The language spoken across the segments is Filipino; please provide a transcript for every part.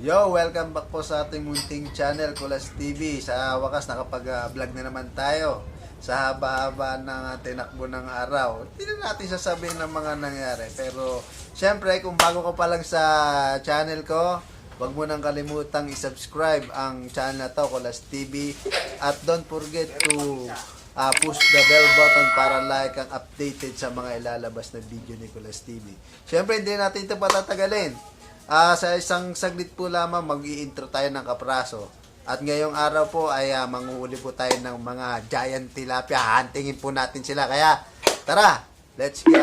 Yo, welcome back po sa ating munting channel, KULAS TV. Sa wakas, nakapag-vlog na naman tayo. Sa haba-haba ng tinakbo ng araw. Hindi na natin sasabihin ng mga nangyari. Pero, syempre, kung bago ka pa lang sa channel ko, huwag mo nang kalimutang i-subscribe ang channel na to, KULAS TV. At don't forget to push the bell button para like ang updated sa mga ilalabas na video ni KULAS TV. Syempre, hindi natin ito patatagalin. Sa isang saglit po lamang mag-i-intro tayo ng kapraso. At ngayong araw po ay manguhuli po tayo ng mga giant tilapia. Hantingin po natin sila. Kaya tara, let's go!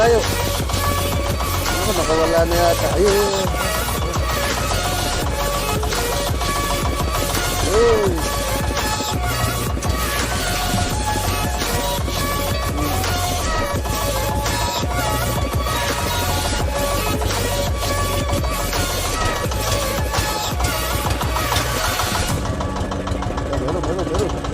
tayo. Ano, nakawala na yata. Ayun. Ayun. Meron.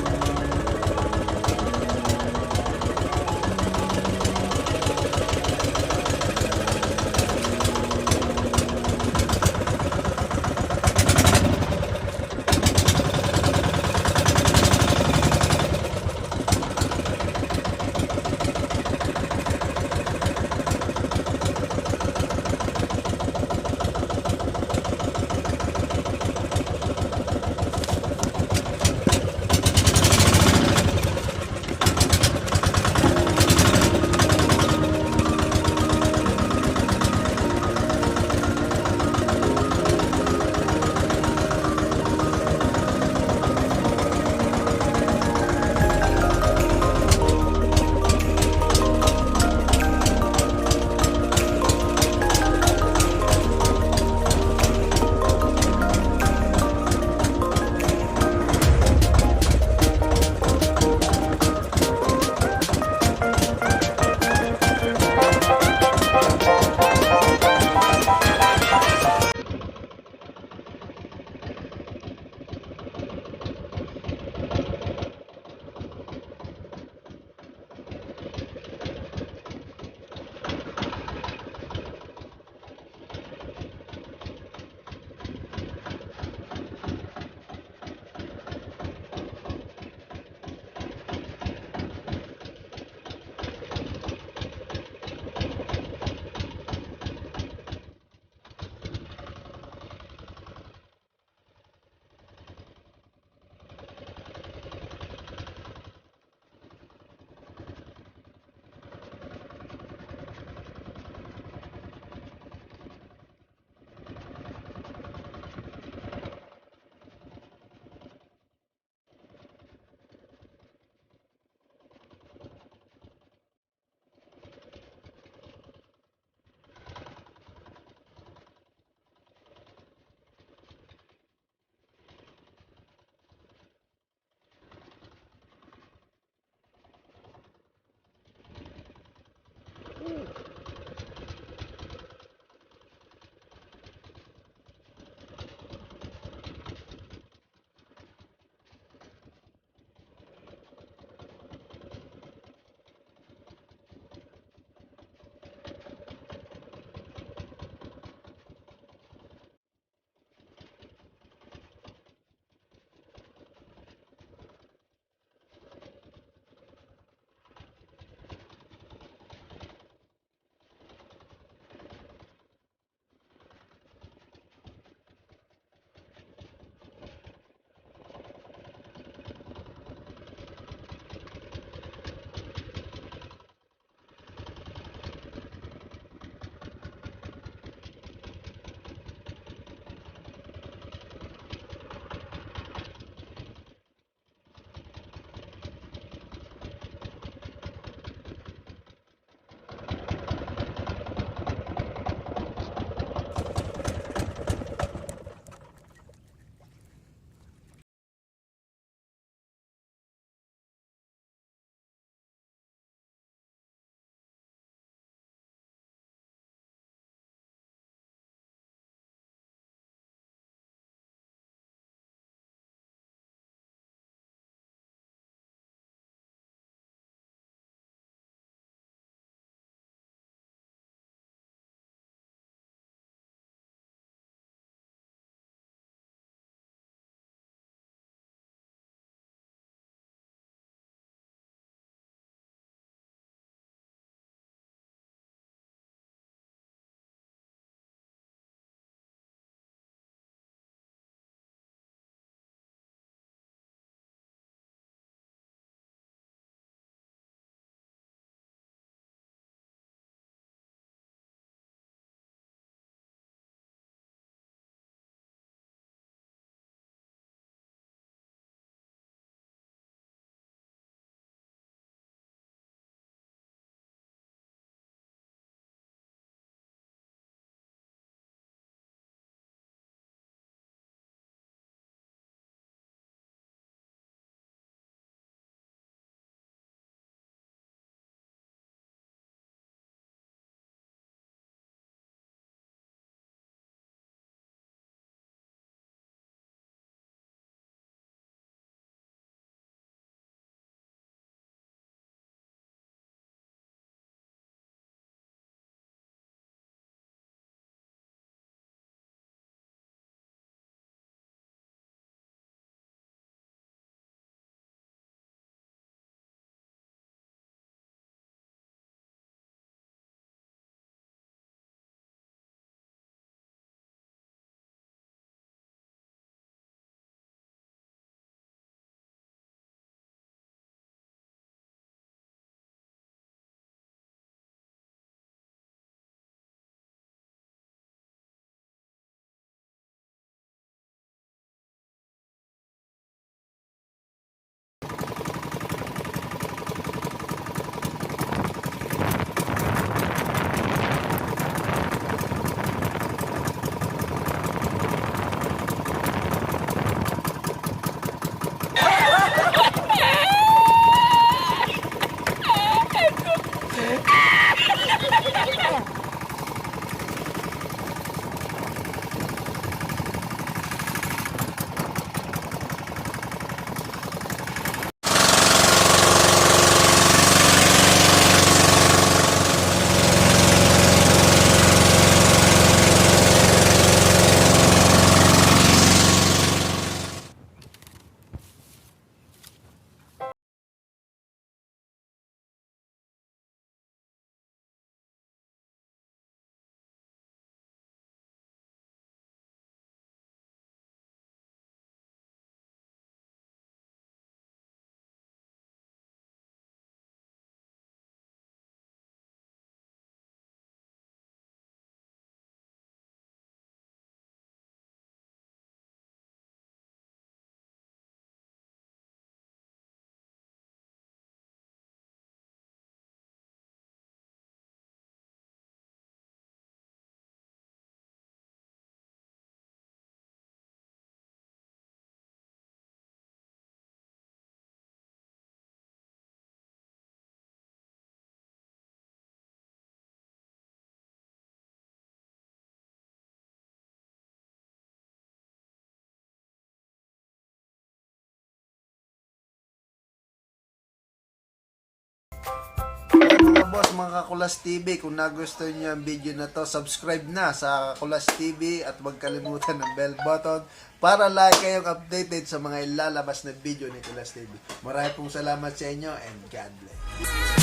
boss, mga Kulas TV, kung nagustuhan niyo ang video na to, subscribe na sa Kulas TV at huwag kalimutan ng bell button para lagi kayong updated sa mga ilalabas na video ni Kulas TV. Maraming pong salamat sa inyo and God bless.